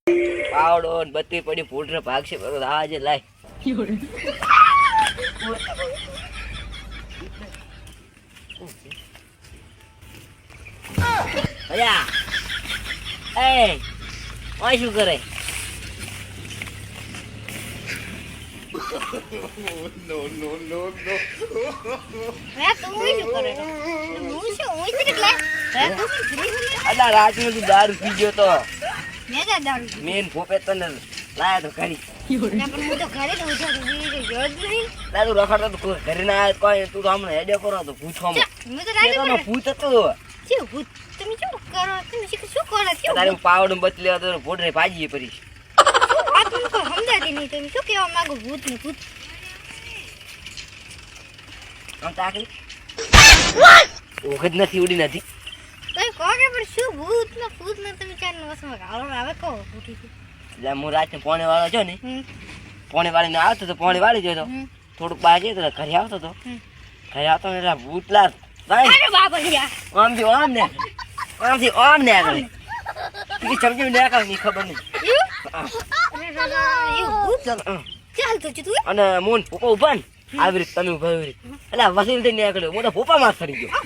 પાવડો ને બત્તી પડી ફૂટરે ભાગશે બરોબર આજે લાય અયા એ ઓય શું કરે No. હે તું શું કરે હું શું હું કેટલા હે તું અલા રાતનો તું દારૂ પી ગયો તો મેં જા દારૂ મેન ફોપે તને લાયા તો કરી ના પણ હું તો ઘરે તો ઉઠ્યો તો બીજું જોર જ નહીં દારૂ રખડતો તો ઘરે ના આવ્યો કોઈ તું તો હમણાં હેડે કરો તો પૂછવામાં હું તો રાજી તો પડે પૂછ હતો શું ભૂત તમે શું કરો તમે શું કરો છો તારે પાવડો બદલી લેવા તો ફોટરે ભાજી પડી આ તમને કોઈ સમજાતી નહીં તમે શું કહેવા માંગો ભૂત ને ભૂત આમ તાકલી ઓખત નથી ઉડી નથી કઈ કહો કે પણ શું ભૂત ને તમે ચાર નો વસમાં ગાળો આવે કહો ભૂતી એટલે હું રાતને પોણે વાળો છો ને હમ પોણે વાળીને આવતો તો પોણે વાળી જતો થોડુંક બહાર જતો ઘરે આવતો તો ઘરે આવતો ને એટલે ભૂતલા અરે બાબડિયા આમથી આમ ને આગળ તું સમજી ને આગળ ની ખબર નહીં ચાલ તો તું અને મોન પોપા ઉભા ને આવી રીતે તમે ઉભા આવી રીતે એટલે વસીલ થઈને આગળ મોટા પોપા માં સડી ગયો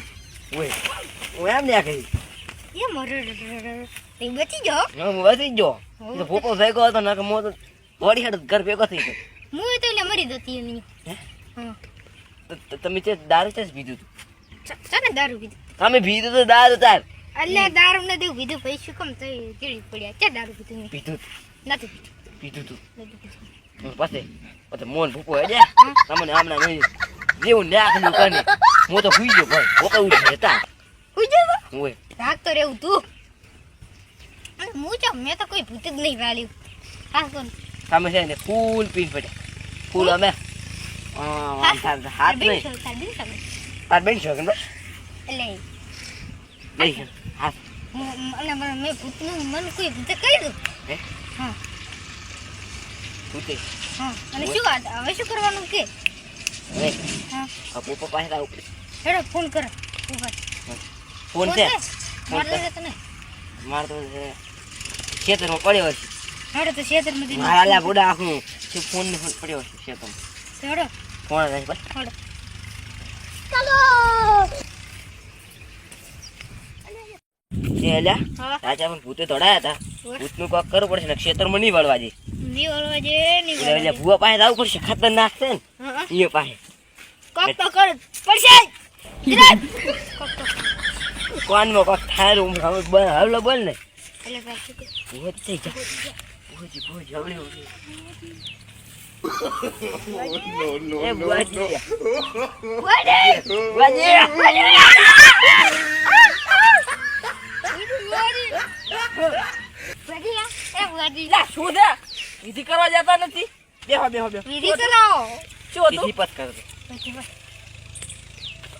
ઓય હું એમ ને આગળ એ મર તે બચી ગયો હું વસી ગયો તો પોપો ભેગો હતો ને મો તો બોડી હેડ ઘર ભેગો થઈ ગયો હું તો એટલે મરી જતી એની હા તમે તે દારૂ છે પીધું ચાને દારૂ પીધું તમે પીધું તો દારૂ તાર એટલે દારૂ ન દેવું પીધું પૈસું કમ થઈ કેડી પડ્યા ક્યાં દારૂ પીધું મેં પીધું નથી પીધું તું પીધું પછી મોન ભૂકો હે તમને હમણાં મેં જેવું નાખલું કરીને હું તો ભૂઈ ગયો ભાઈ પોકા ઉઠી હતા ઉઈ જો ઓય રાખ તો રેવું તું અને હું ચા મેં તો કોઈ ભૂત જ નહીં વાલ્યું હા કોણ તમે છે ને ફૂલ પીન પડ્યા ફૂલ અમે હાથ નહીં તાર બેન છો કે એટલે નહીં હાથ અને મેં ભૂતનું મન કોઈ ભૂતે કર્યું હે હા ભૂતે હા અને શું વાત હવે શું કરવાનું કે હવે હા આ પોપા પાસે આવ હેડો ફોન કરો ઉપર ફોન છે માર લે તને માર તો ખેતરમાં પડ્યો છે હેડો તો શેતર માં દીધું મારા લા બોડા આખું છે ફોન ને ફોન પડ્યો છે ખેતરમાં હેડો ફોન રહે બસ હેડો ચાલો એલા હા રાજા પણ ભૂતે દોડાયા હતા ભૂતનું કોક કરવું પડશે ને ક્ષેત્રમાં નહીં વળવા દે ની વળવા જે ની એટલે એટલે ભૂવા પાસે આવવું પડશે ખતરનાક છે ને હા એ પાસે કોક તો કર પડશે ધીરજ કોક તો કોનમાં કોક થાય હવલો બોલ ને એટલે પાછું કે ભૂવા તો થઈ જા ભૂજી હવલી No. એ ભૂવાજી શું છે વિધિ કરવા જતા નથી બેહો વિધિ ચલાવો શું હતું સીધી પત કરતો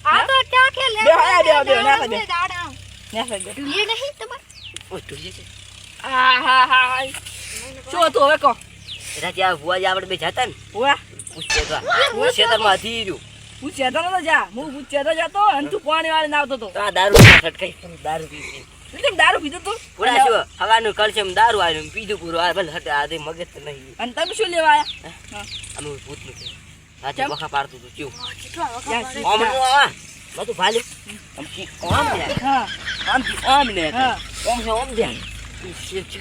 આ તો ક્યાં કે લે બેહો, ના થાય, બેહો. દાડા નેસે ગયો. ઢૂલિએ નહીં તમાર ઓય તું છે હા શું હતું હવે કહો રાજા ભૂવાજી આપણે બે જતા ને વાહ પૂછતે તો ક્ષેત્રમાં હતી રહ્યું પૂછ્યા તો નતો જા હું પૂછ્યા તો જતો અને તું પાણી વાળી આવતો તો તો આ દારૂ છટકાઈ દારૂ પી એટલે દારૂ પીધું તું પૂરા શું હવાનું કલશમ દારૂ આવ્યું પીધું પૂરું આ ભલે હટે આ મગજ તો નહીં અને તમે શું લેવા આયા અમે ભૂતનું છે રાજા વખા પાડતું હતું કેવું યા, આમ નો આ બધું ભાલ્યું આમ ને હા આમ ને હા. આમ છે આમ દે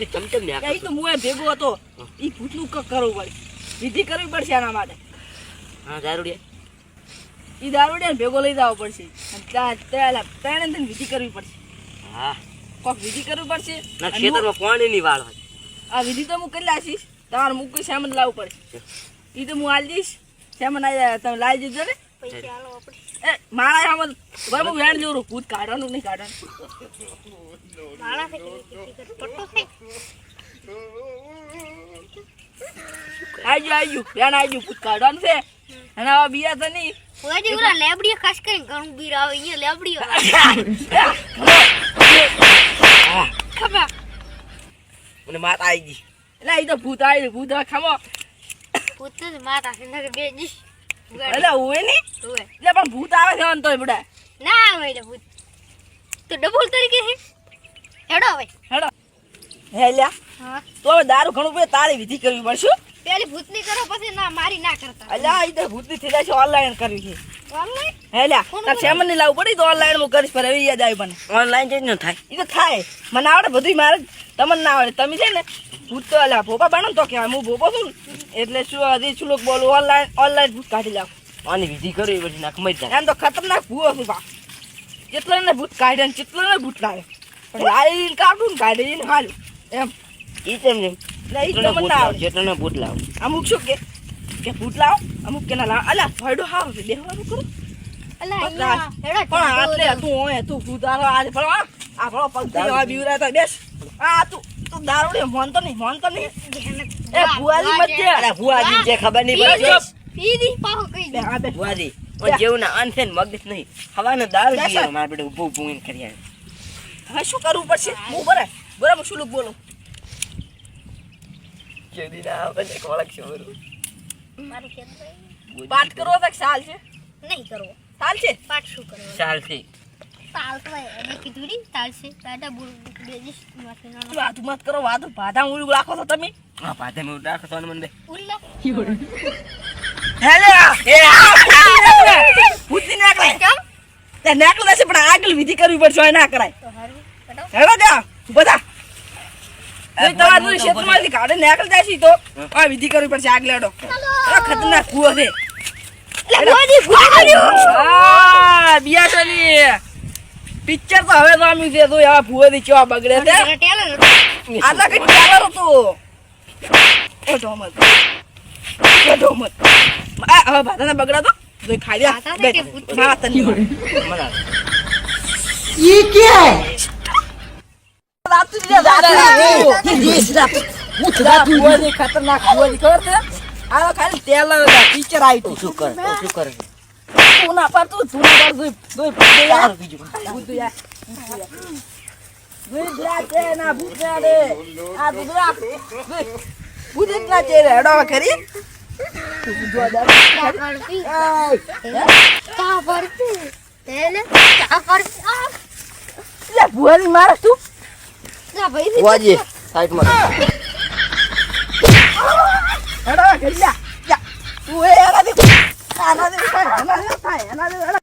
ચમચમ ને એ તો મુએ ભેગો હતો ઈ ભૂતનું કરવું પડે વિધિ કરવી પડશે આના માટે હા દારૂ ઈ દારૂડિયા ને ભેગો લઈ જવો પડશે અને ત્રણે થઈને વિધિ કરવી પડશે હા કોક વિધિ કરવી પડશે ના અને ખેતરમાં પાણી ની વાળ હોય આ વિધિ તો હું કરી લાવીશ તમારે મૂકી સામાન લાવવું પડશે ઈ તો હું હાલ દઈશ સામાન તમે લાવી દીધો ને પૈસા આલો આપણે એ મારા સામાન બરાબર હું વેણ જોરું ભૂત કાઢવાનું નહીં કાઢવાનું માળા છે પટ્ટો છે આઈ ગયું ભૂત કાઢવાનું છે અને આવા બીયા તો નહીં ઓજી ઓલા લેબડી ખાસ કરીને ઘણું બીર આવે અહીંયા લેબડી ખબર મને માતા આવી ગઈ એટલે ઈ તો ભૂત આવી ભૂત હવે ખામો પૂછતો માતા સિંધર બે જી એટલે હોય નહીં ઓય એટલે પણ ભૂત આવે છે ને તોય બડા ના આવે એટલે ભૂત તો ડબલ તરીકે છે હેડો હવે હેડો હે લ્યા હા તો હવે દારૂ ઘણું પીએ તારી વિધિ કરવી પડશે પેલી ભૂતની કરો પછી ના મારી ના કરતા અલ્યા ઈ તો ભૂતની થઈ જાય છે ઓનલાઈન કરવી છે ઓનલાઈન હે લ્યા તાર સેમન ની લાવવું પડી તો ઓનલાઈન હું કરીશ પર એવી યાદ આવી મને ઓનલાઈન જ ન થાય. ઈ તો થાય મને આવડે બધું મારે તમને ના આવડે તમે છે ને ભૂત તો અલ્યા ભોપા બનો તો કહેવાય હું ભોપો છું ને. એટલે શું હજી શું લોકો બોલું ઓનલાઈન ભૂત કાઢી લાવ આની વિધિ કરવી પછી નાક મરી જાય. એમ તો ખતરનાક ભૂવો છું બા જેટલો ને ભૂત કાઢે ને જેટલો ને ભૂત લાવે પણ લાવી કાઢું ને કાઢી ને હાલું એમ ઈ તેમ જેમ એટલે ઈ તો જેટલાને મને ભૂત ના લાવ, આવડે જેટલાને ભૂત લાવ. અમુક શું કે ભૂત લાવ અમુક કે ના લાવ અલ્યા ભાઈડો હાવ છે બેહવાનું કરો અલા બસ અહીંયા હેડો પણ આટલે તું હોય તું ભૂત આલો આજે ભણો આ ભણો પગથી આ બીવરા તો બેસ આ તું દારૂડે મોનતો નહીં એ ભુવાજી મત છે અરે ભુવાજી જે ખબર નહીં પડે. પીધી પાહો કઈ દે આ બે ભુવાજી પણ જેવું ના અન છે ને મગજ નહીં. હવાનો દારૂ બેસો. પીવાનો મારા બેટા ઊભું ઊભું એને કરી આવે. હવે શું કરવું પડશે હું બરાબર શું લોક બોલું કેદી ના આવે ને કોળક છે બરું. મારું ખેત વાત કરો તો સાલ છે નહીં કરવો સાલ છે પાઠ શું કરવો ચાલથી. તાલ તો એને કીધું નહીં તાલ છે દાદા બોલ બેજીસ માથે નાનો વાત મત કરો વાત ભાધા ઉડી રાખો તો તમે હા પાતે મેં રાખો તો મને બે. ઉલ્લા હેલે ભૂતની નાકલે કેમ તે નાકલે છે પણ આગળ વિધિ કરવી પડશે હોય ના કરાય તો હારું બેટો હેલો જા બધા એ તમારું ક્ષેત્રમાંથી કાઢે નાકલ જાય છે તો આ વિધિ કરવી પડશે આગળ હેડો ખતરનાક કૂવો છે હા બિયાસની પિક્ચર તો હવે તો આમ છે તો આ ભૂવેથી કેવા બગડે છે ટેલર આટલા કઈ ટેલર હતું ઓ ઢોમત આ હવે ભાતાને બગડા તો ખાઈ દે ભાતા ને કે ભૂત? ભાતની મને ખતરનાક ભૂવેથી ખબર છે આ ખાલી ટેલર પિક્ચર આવી તું શું કરે તું શું કરે છે? તું ના પાડતું તું ના પાડતું દોય તારું બીજું ભૂત યાર દોય બ્લા છે ના ભૂત ના રે આ તું બ્લા ભૂત એટલા છે રે હેડો ખરી તું જો દા ચા પડતી ચા પડતી તેને ચા પડતી આ લે ભૂવાની મારે તું જા ભાઈ ભુવાજી સાઈડમાં હેડો ખરી જા તું એ એના દે થાય એના દે